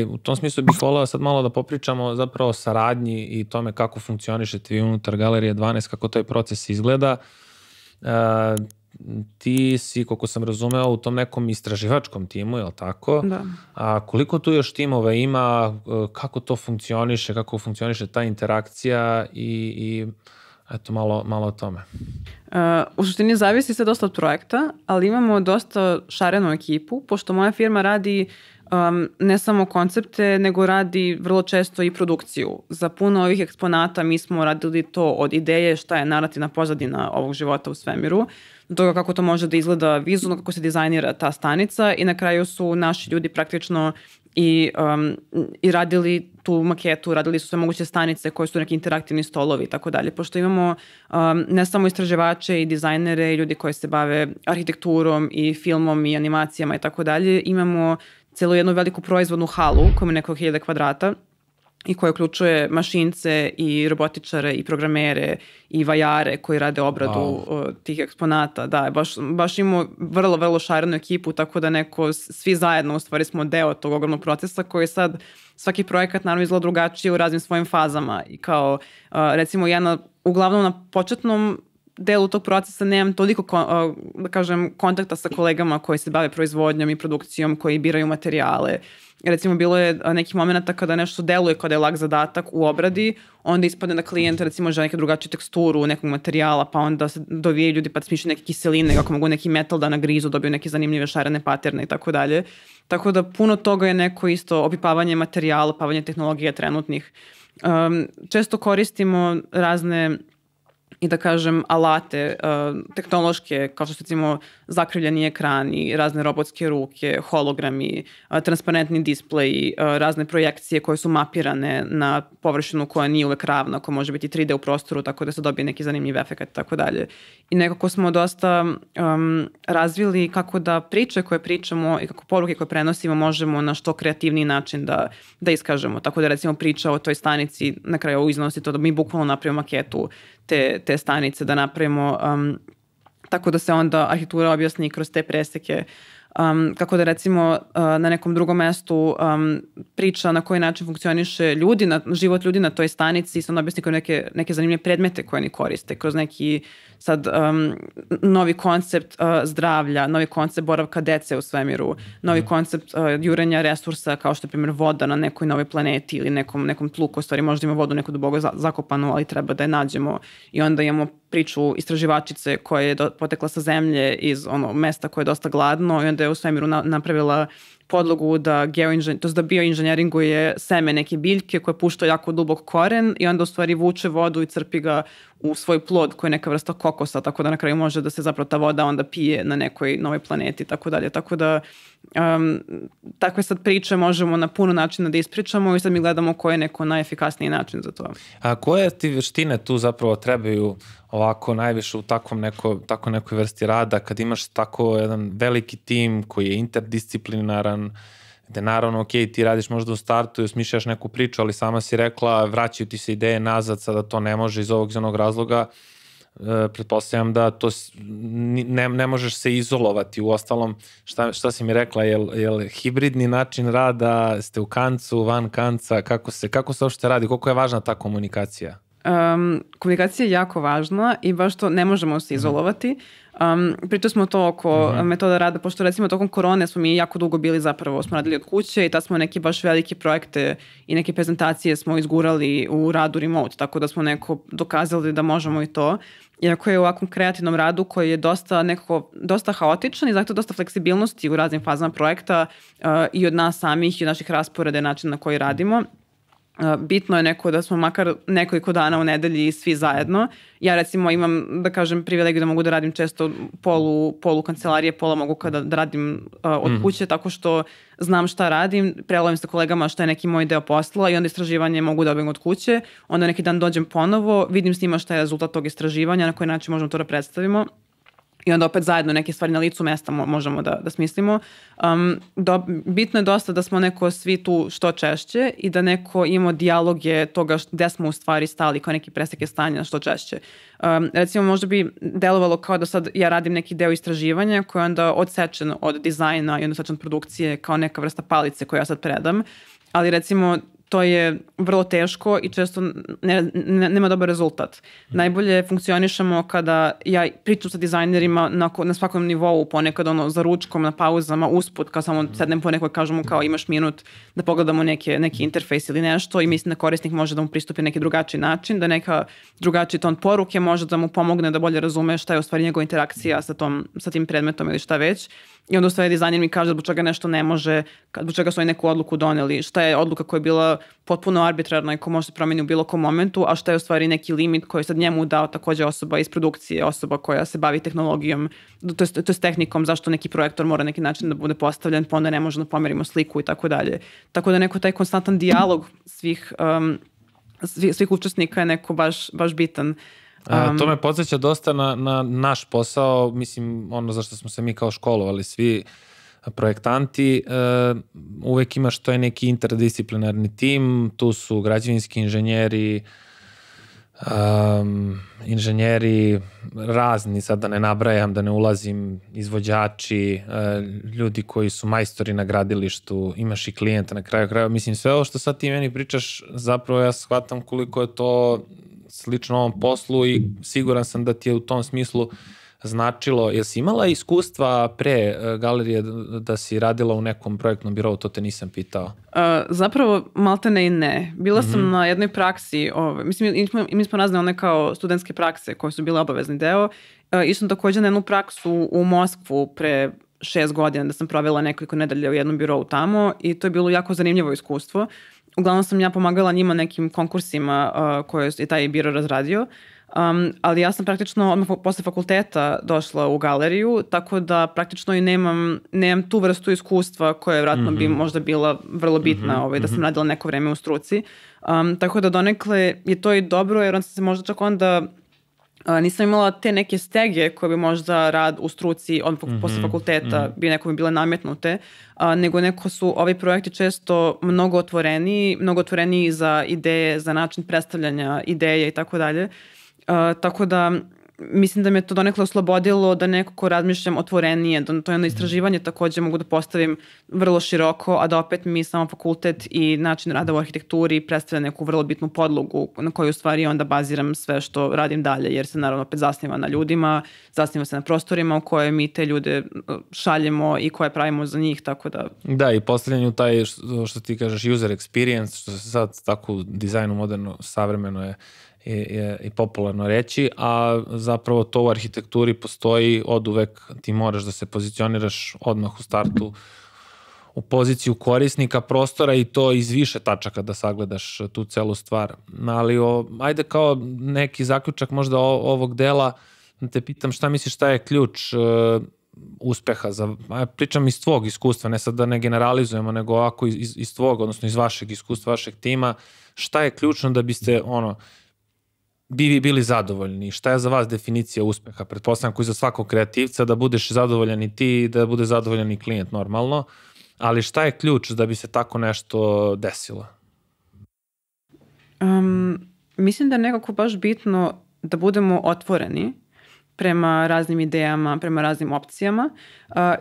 U tom smislu bih voleo sad malo da popričamo zapravo o saradnji i tome kako funkcionišete vi unutar Galerije 12, kako taj proces izgleda. Ti si, koliko sam razumeo, u tom nekom istraživačkom timu, je li tako? Da. A koliko tu još timova ima, kako to funkcioniše, kako funkcioniše ta interakcija i eto malo o tome. U suštini zavisi se dosta od projekta, ali imamo dosta šarenu ekipu, pošto moja firma radi ne samo koncepte, nego radi vrlo često i produkciju. Za puno ovih eksponata mi smo radili to od ideje šta je narativna pozadina ovog života u svemiru, do toga kako to može da izgleda vizualno, kako se dizajnira ta stanica i na kraju su naši ljudi praktično i radili tu maketu, radili su sve moguće stanice koje su neki interaktivni stolovi i tako dalje. Pošto imamo ne samo istraživače i dizajnere i ljudi koji se bave arhitekturom i filmom i animacijama i tako dalje, imamo cijelu jednu veliku proizvodnu halu koja ima nekoliko 1000 kvadrata i koja uključuje mašince i robotičare i programere i vajare koji rade obradu tih eksponata. Da, baš imamo vrlo, vrlo šarenu ekipu, tako da svi zajedno u stvari smo deo tog ogromnog procesa koji sad svaki projekat naravno izgleda drugačije u raznim svojim fazama i kao recimo uglavnom na početnom delu tog procesa nemam toliko, da kažem, kontakta sa kolegama koji se bave proizvodnjom i produkcijom, koji biraju materijale. Recimo, bilo je neki momenta kada nešto deluje kao da je lak zadatak u obradi, onda ispadne da klijent recimo želi neku drugačiju teksturu nekog materijala, pa onda se dovijaju ljudi pa smišljaju neke kiseline, kako mogu neki metal da nagrizu, dobiju neke zanimljive šarene paterne i tako dalje. Tako da puno toga je neko isto opipavanje materijala, opipavanje tehnologije trenutnih. Često koristimo razne i da kažem alate tehnološke, kao što su recimo zakrivljeni ekrani, razne robotske ruke, hologrami, transparentni displeji, razne projekcije koje su mapirane na površinu koja nije uvek ravna, koja može biti 3D u prostoru, tako da se dobije neki zanimljiv efekt i tako dalje. I nekako smo dosta razvili kako da priče koje pričamo i kako poruke koje prenosimo možemo na što kreativniji način da iskažemo. Tako da recimo priča o toj stanici na kraju iznosi to da mi bukvalno napravimo maketu te stanice, da napravimo tako da se onda arhitektura objasni kroz te preseke. Kako da recimo na nekom drugom mestu priča na koji način funkcioniše život ljudi na toj stanici i sad objasni kroz neke zanimljive predmete koje oni koriste, kroz neki sad novi koncept zdravlja, novi koncept boravka dece u svemiru, novi koncept jurenja resursa kao što je primjer voda na nekoj novoj planeti ili nekom tlu koji stvari možda ima vodu neku duboko zakopanu, ali treba da je nađemo i onda imamo priču istraživačice koja je potekla sa zemlje iz mesta koje je dosta gladno i onda je u svemiru napravila podlogu da bioinženjeringuje seme neke biljke koje pušta jako dubok koren i onda u stvari vuče vodu i crpi ga u svoj plod koji je neka vrsta kokosa, tako da na kraju može da se zapravo ta voda onda pije na nekoj novoj planeti, tako dalje. Tako da takve sad priče možemo na puno načina da ispričamo i sad mi gledamo koji je neko najefikasniji način za to. A koje ti veštine tu zapravo trebaju ovako najviše u tako nekoj vrsti rada kad imaš tako jedan veliki tim koji je interdisciplinaran, gde naravno, ti radiš možda u startu i osmišljaš neku priču, ali sama si rekla, vraćaju ti se ideje nazad, sada to ne može iz ovog iz onog razloga. Pretpostavljam da to ne možeš se izolovati. Uostalom, šta si mi rekla, je hibridni način rada, ste u kancu, van kanca, kako se uopšte radi, koliko je važna ta komunikacija? Komunikacija je jako važna i baš to ne možemo se izolovati. Pričali smo to oko metoda rada, pošto recimo tokom korone smo mi jako dugo bili smo radili od kuće i tad smo neke baš velike projekte i neke prezentacije smo izgurali u radu remote, tako da smo neko dokazali da možemo i to. Iako je u ovakvom kreativnom radu koji je dosta haotičan i zato dosta fleksibilnosti u raznim fazama projekta i od nas samih i od naših rasporeda i načina na koji radimo. Bitno je da smo makar nekoliko dana u nedelji svi zajedno. Ja recimo imam, da kažem, privilegiju da mogu da radim često polu kancelarije, pola mogu da radim od kuće, tako što znam šta radim, prelovim sa kolegama šta je neki moj deo posla i onda istraživanje mogu da obavim od kuće, onda neki dan dođem ponovo, vidim s njima šta je rezultat tog istraživanja, na koji način možemo to da predstavimo. i onda opet zajedno neke stvari na licu mesta možemo da smislimo. Bitno je dosta da smo neko svi tu što češće i da neko ima dijaloge toga gde smo u stvari stali kao neki preseke stanja što češće. Recimo, možda bi delovalo kao da sad ja radim neki deo istraživanja koji je onda odsečen od dizajna i onda odsečen od produkcije kao neka vrsta palice koju ja sad predam, ali recimo to je vrlo teško i često nema dobar rezultat. Najbolje funkcionišemo kada ja pričam sa dizajnerima na svakom nivou, ponekad za ručkom, na pauzama, usput, kao samo sednem ponekad i kažemo kao imaš minut da pogledamo neki interfejs ili nešto i mislim da korisnik može da mu pristupi neki drugačiji način, da neka drugačiji ton poruke može da mu pomogne da bolje razume šta je u stvari njegova interakcija sa tim predmetom ili šta već. I onda u stvari dizajner mi kaže zbog čega nešto ne može, zbog čega su oni neku odluku doneli, šta je odluka koja je bila potpuno arbitrarna i ko može se promeni u bilo kom momentu, a šta je u stvari neki limit koji je sad njemu dao takođe osoba iz produkcije, osoba koja se bavi tehnologijom, to je tehnikom, zašto neki projektor mora neki način da bude postavljen, pa onda ne možemo da pomerimo sliku i tako dalje. Tako da neko taj konstantan dijalog svih učesnika je neko baš bitan. To me podsjeća dosta na naš posao, mislim, ono zašto smo se mi kao školovali, svi projektanti, uvek imaš to je neki interdisciplinarni tim, tu su građevinski inženjeri, inženjeri razni, sad da ne nabrajam, da ne ulazim, izvođači, ljudi koji su majstori na gradilištu, imaš i klijenta na kraju kraja, mislim, sve ovo što sad ti meni pričaš, zapravo ja shvatam koliko je to slično ovom poslu i siguran sam da ti je u tom smislu značilo. Jesi imala iskustva pre galerije da si radila u nekom projektnom birovu? To te nisam pitao. Zapravo maltene i ne. Bila sam na jednoj praksi, mislim, mi smo razne one kao studentske prakse koje su bile obavezni deo. Išla sam također na jednu praksu u Moskvu pre 6 godina da sam provela nekoliko nedelja u jednom birovu tamo i to je bilo jako zanimljivo iskustvo. Uglavnom sam ja pomagala njima nekim konkursima koje je taj biro razradio, ali ja sam praktično odmah posle fakulteta došla u galeriju, tako da praktično i nemam tu vrstu iskustva koja je vratno bi možda bila vrlo bitna da sam radila neko vreme u struci. Tako da donekle je to i dobro jer on se možda čak onda nisam imala te neke stege koje bi možda rad u struci posle fakulteta bi nekome bile nametnute, nego neko su ovi projekti često mnogo otvoreniji za ideje, za način predstavljanja ideje i tako dalje. Tako da mislim da me to donekle oslobodilo da nekako razmišljam otvorenije, da to jedno istraživanje takođe mogu da postavim vrlo široko, a da opet mi samo fakultet i način rada u arhitekturi predstavlja neku vrlo bitnu podlogu na koju u stvari onda baziram sve što radim dalje, jer se naravno opet zasniva na ljudima, zasniva se na prostorima u koje mi te ljude šaljemo i koje pravimo za njih, tako da... Da, i postavljanju taj, što ti kažeš, user experience, što se sad tako u dizajnu moderno, savremeno je i popularno reći, a zapravo to u arhitekturi postoji od uvek, ti moraš da se pozicioniraš odmah u startu u poziciju korisnika prostora i to iz više tačaka da sagledaš tu celu stvar. Ali ajde kao neki zaključak možda ovog dela, da te pitam šta misliš šta je ključ uspeha, pričam iz tvog iskustva, ne sad da ne generalizujemo, nego ovako iz tvog, odnosno iz vašeg iskustva, vašeg tima, šta je ključno da biste bili zadovoljni? Šta je za vas definicija uspeha? Pretpostavljam koji za svakog kreativca da budeš zadovoljan i ti, da bude zadovoljan i klijent normalno, ali šta je ključ da bi se tako nešto desilo? Mislim da je nekako baš bitno da budemo otvoreni prema raznim idejama, prema raznim opcijama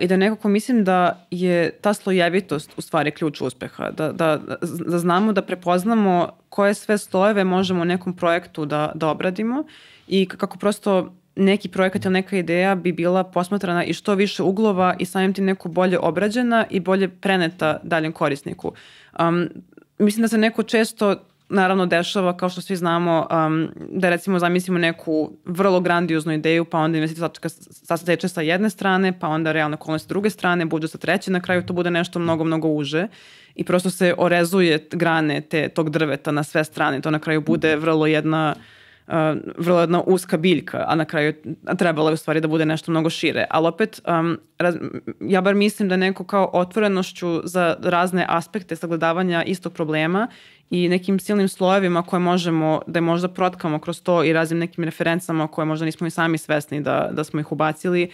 i da nekako mislim da je ta slojevitost u stvari ključ uspeha, da znamo, da prepoznamo koje sve slojeve možemo u nekom projektu da obradimo i kako prosto neki projekat ili neka ideja bi bila posmatrana i što više uglova i samim tim neko bolje obrađena i bolje preneta daljem korisniku. Mislim da se neko često naravno dešava, kao što svi znamo, da recimo zamislimo neku vrlo grandioznu ideju, pa onda investitor sasteče sa jedne strane, pa onda realna okolnost sa druge strane, budžet sa treće, na kraju to bude nešto mnogo, mnogo uže i prosto se orezuje grane tog drveta na sve strane. To na kraju bude vrlo jedna vrlo jedna uska biljka, a na kraju trebalo je u stvari da bude nešto mnogo šire. Ali opet, ja bar mislim da neko kao otvorenošću za razne aspekte sagledavanja istog problema i nekim silnim slojevima koje možemo da je možda protkamo kroz to i raznim nekim referencama koje možda nismo i sami svesni da smo ih ubacili,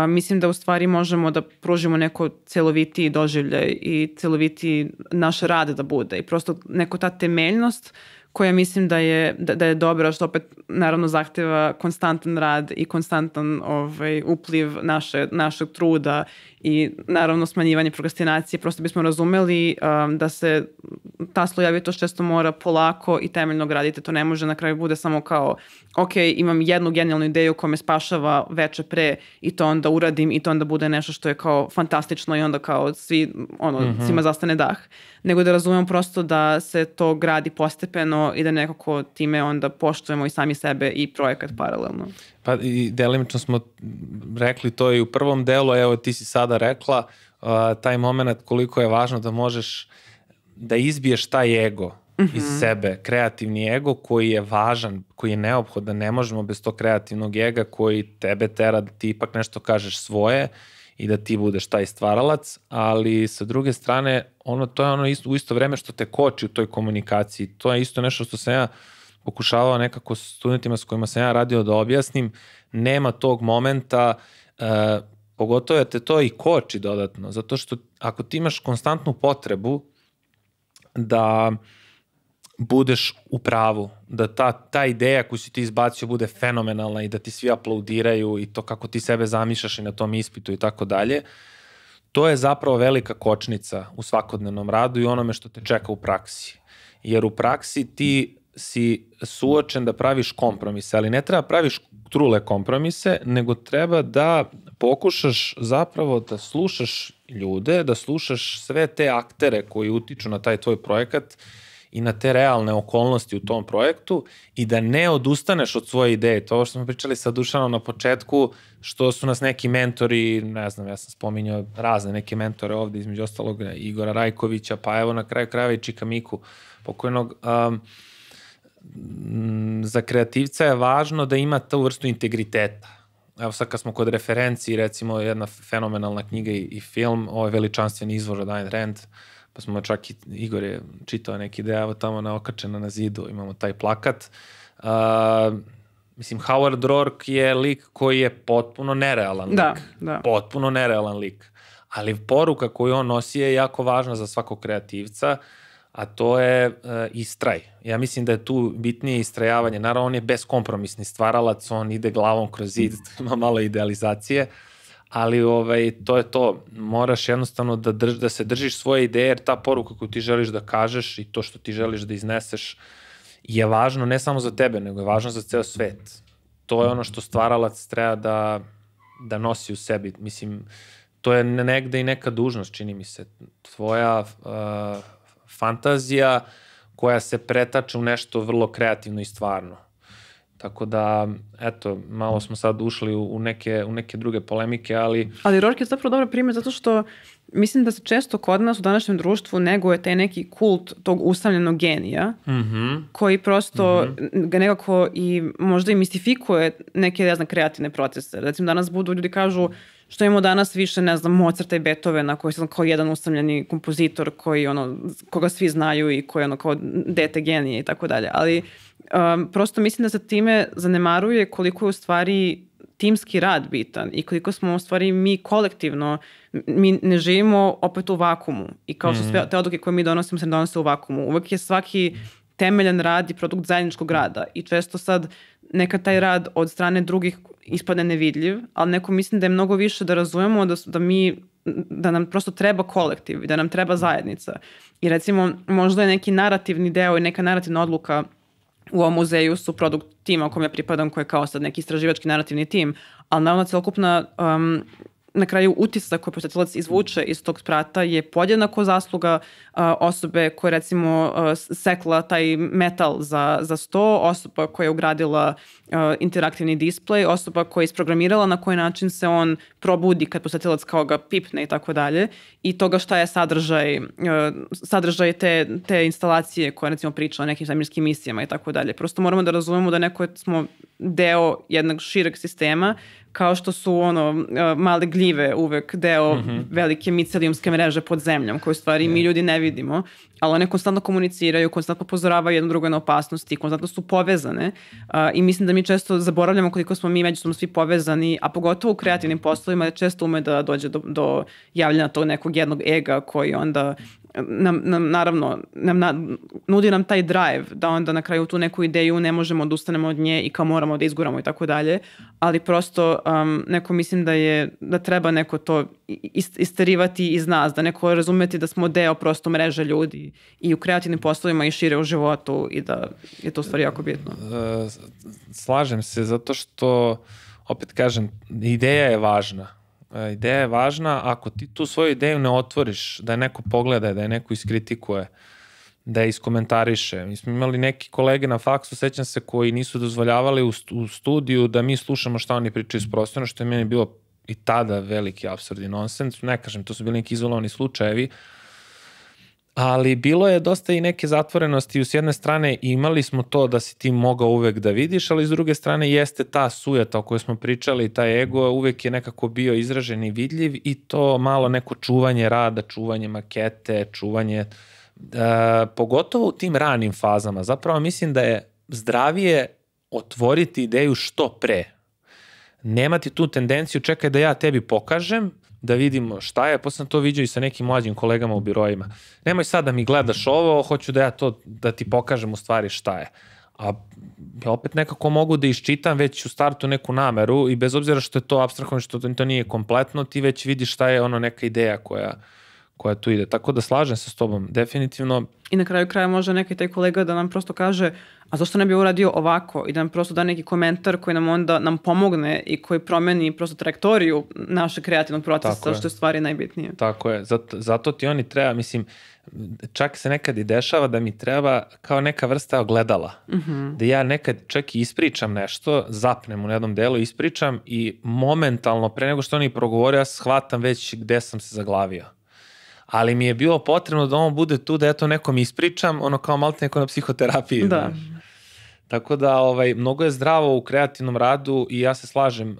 mislim da u stvari možemo da pružimo neko celovitiji doživljaj i celovitiji naš rad da bude i prosto neko ta temeljnost koja mislim da je dobra, što opet naravno zahteva konstantan rad i konstantan upliv našeg truda i naravno smanjivanje prokrastinacije. Prosto bismo razumeli da se ta slojevitost često mora polako i temeljno graditi. To ne može na kraju bude samo kao ok, imam jednu genijalnu ideju koja me spašava veče pre i to onda uradim i to onda bude nešto što je kao fantastično i onda kao svima zastane dah. Nego da razumemo prosto da se to gradi postepeno i da nekako time onda poštujemo i sami sebe i projekat paralelno. Pa i delimično smo rekli to i u prvom delu, evo ti si sada rekla, taj moment koliko je važno da možeš da izbiješ taj ego iz sebe, kreativni ego koji je važan, koji je neophodan, ne možemo bez tog kreativnog ega koji tebe tera da ti ipak nešto kažeš svoje i da ti budeš taj stvaralac, ali sa druge strane to je u isto vreme što te koči u toj komunikaciji. To je isto nešto što sam ja pokušavao nekako studentima s kojima sam ja radio da objasnim, nema tog momenta, pogotovo te to i koči dodatno, zato što ako ti imaš konstantnu potrebu da budeš u pravu, da ta ideja koju si ti izbacio bude fenomenalna i da ti svi aplaudiraju i to kako ti sebe zamišljaš i na tom ispitu i tako dalje, to je zapravo velika kočnica u svakodnevnom radu i onome što te čeka u praksi. Jer u praksi ti si suočen da praviš kompromise, ali ne treba praviš trule kompromise, nego treba da pokušaš zapravo da slušaš ljude, da slušaš sve te aktere koji utiču na taj tvoj projekat i na te realne okolnosti u tom projektu i da ne odustaneš od svoje ideje. To ovo što smo pričali sa Dušanom na početku, što su nas neki mentori, ne znam, ja sam spominjao razne neke mentore ovde, između ostalog Igora Rajkovića, pa evo na kraju krajeva i Čika Miku, pokojnog. Za kreativca je važno da ima tu vrstu integriteta. Evo sad kad smo kod referenciji, recimo jedna fenomenalna knjiga i film, ovo je Veličanstveni izvor od Ayn Rand, pa smo čak i Igor je čitao neki deo, evo tamo okačeno na zidu, imamo taj plakat. Mislim, Howard Roark je lik koji je potpuno nerealan lik. Da. Potpuno nerealan lik. Ali poruka koju on nosi je jako važna za svakog kreativca, a to je istraj. Ja mislim da je tu bitnije istrajavanje. Naravno, on je beskompromisni stvaralac, on ide glavom kroz zid, ima malo idealizacije, ali to je to. Moraš jednostavno da se držiš svoje ideje, jer ta poruka koju ti želiš da kažeš i to što ti želiš da izneseš je važno ne samo za tebe, nego je važno za ceo svet. To je ono što stvaralac treba da nosi u sebi. Mislim, to je negde i neka dužnost, čini mi se. Tvoja fantazija koja se pretače u nešto vrlo kreativno i stvarno. Tako da, eto, malo smo sad ušli u neke druge polemike, ali... Ali Roark je zapravo dobar primjer zato što mislim da se često kod nas u današnjem društvu neguje taj neki kult tog usamljenog genija, koji prosto ga nekako i možda i mistifikuje neke, ne znam, kreativne procese. Recimo, danas ljudi kažu što imamo danas više, ne znam, Mozarta i Beethovena, koji su kao jedan usamljeni kompozitor koji, koga svi znaju i koji je kao dete genije i tako dalje. Ali prosto mislim da se time zanemaruje koliko je u stvari timski rad bitan i koliko smo u stvari mi kolektivno, mi ne živimo opet u vakumu i kao što sve te odluke koje mi donosimo se donose u vakumu. Uvek je svaki temeljan rad i produkt zajedničkog rada i često sad neka taj rad od strane drugih ispadne nevidljiv, ali neko mislim da je mnogo više da razumemo da nam prosto treba kolektiv i da nam treba zajednica. I recimo možda je neki narativni deo i neka narativna odluka u ovom muzeju su produkt tima u kojem ja pripadam, koji je kao sad neki istraživački narativni tim, ali naravno celokupna na kraju utisak koji posetilac izvuče iz tog sprata je podjednako zasluga osobe koja recimo sekla taj metal za sto, osoba koja je ugradila interaktivni display, osoba koja je isprogramirala na koji način se on probudi kad posetilac kao ga pipne i tako dalje, i toga šta je sadržaj te instalacije koja recimo priča o nekim svemirskim misijama i tako dalje. Prosto moramo da razumemo da neko smo deo jednog šireg sistema, kao što su male gljive uvek deo velike micelijumske mreže pod zemljom, koje u stvari mi ljudi ne vidimo, ali one konstantno komuniciraju, konstantno pozoravaju jedno drugo na opasnosti, konstantno su povezane i mislim da mi često zaboravljamo koliko smo mi međusobno svi povezani, a pogotovo u kreativnim poslovima često ume da dođe do javljanja tog nekog jednog ega koji onda nudi nam taj drive da onda na kraju tu neku ideju ne možemo da ustanemo od nje i kao moramo da izguramo i tako dalje, ali prosto neko mislim da treba neko to isterivati iz nas, da neko razumeti da smo deo prosto mreže ljudi i u kreativnim poslovima i šire u životu i da je to u stvari jako bitno. Slažem se, zato što opet kažem, ideja je važna. Ideja je važna, ako ti tu svoju ideju ne otvoriš, da je neko pogleda, da je neko iskritikuje, da je iskomentariše. Mi smo imali neki kolege na faksu, sećam se, koji nisu dozvoljavali u studiju da mi slušamo šta oni pričaju iz prostora, što je meni bilo i tada veliki apsurd i nonsens. Ne kažem, to su bili neki izolovani slučajevi, ali bilo je dosta i neke zatvorenosti. S jedne strane imali smo to da si ti mogao uvek da vidiš, ali s druge strane jeste ta sujeta o kojoj smo pričali, taj ego uvek je nekako bio izražen i vidljiv, i to malo neko čuvanje rada, čuvanje makete, čuvanje, pogotovo u tim ranim fazama. Zapravo mislim da je zdravije otvoriti ideju što pre. Nemati tu tendenciju, čekaj da ja tebi pokažem, da vidimo šta je, posle sam to vidio i sa nekim mlađim kolegama u birojima. Nemoj sad da mi gledaš ovo, hoću da ja to, da ti pokažem u stvari šta je. A ja opet nekako mogu da iščitam već u startu neku nameru i bez obzira što je to apstrahovano, što to nije kompletno, ti već vidiš šta je neka ideja koja tu ide. Tako da slažem se s tobom, definitivno. I na kraju kraja može neki taj kolega da nam prosto kaže, a zašto ne bi uradio ovako, i da nam prosto da neki komentar koji nam onda nam pomogne i koji promeni prosto trajektoriju našeg kreativnog procesa, što je stvari najbitnije. Tako je, zato ti oni treba, mislim, čak se nekad i dešava da mi treba kao neka vrsta ogledala. Da ja nekad čak i ispričam nešto, zapnem u jednom delu, ispričam i momentalno, pre nego što oni progovore, ja shvatam već gde sam se zaglavio. Ali mi je bilo potrebno da on bude tu, da ja to nekom ispričam, kao malo neko na psihoterapiji. Da. Tako da mnogo je zdravo u kreativnom radu i ja se slažem,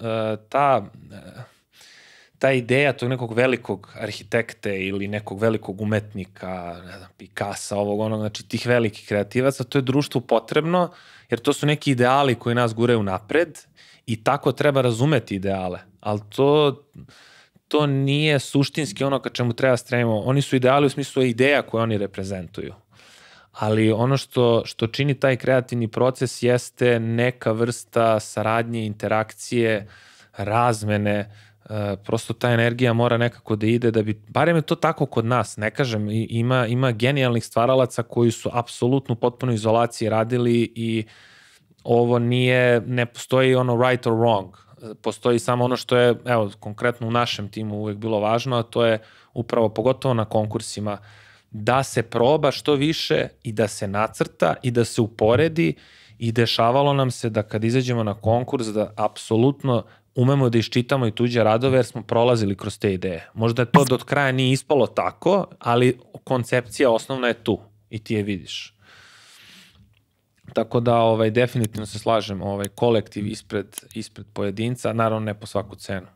ta ideja tog nekog velikog arhitekte ili nekog velikog umetnika, ne znam, Picassa, znači tih velikih kreativaca, to je društvu potrebno, jer to su neki ideali koji nas guraju napred i tako treba razumeti ideale. Ali to nije suštinski ono ka čemu treba stremimo. Oni su ideali u smislu ideja koje oni reprezentuju. Ali ono što čini taj kreativni proces jeste neka vrsta saradnje, interakcije, razmene. Prosto ta energija mora nekako da ide da bi, barem je to tako kod nas, ne kažem, ima genijalnih stvaralaca koji su apsolutno u potpunoj izolaciji radili i ovo ne postoji right or wrong. Postoji samo ono što je, evo, konkretno u našem timu uvek bilo važno, a to je upravo, pogotovo na konkursima, da se proba što više i da se nacrta i da se uporedi, i dešavalo nam se da kad izađemo na konkurs da apsolutno umemo da iščitamo i tuđe radove jer smo prolazili kroz te ideje. Možda to do kraja nije ispalo tako, ali koncepcija osnovna je tu i ti je vidiš. Tako da definitivno se slažem, kolektiv ispred pojedinca, naravno ne po svaku cenu.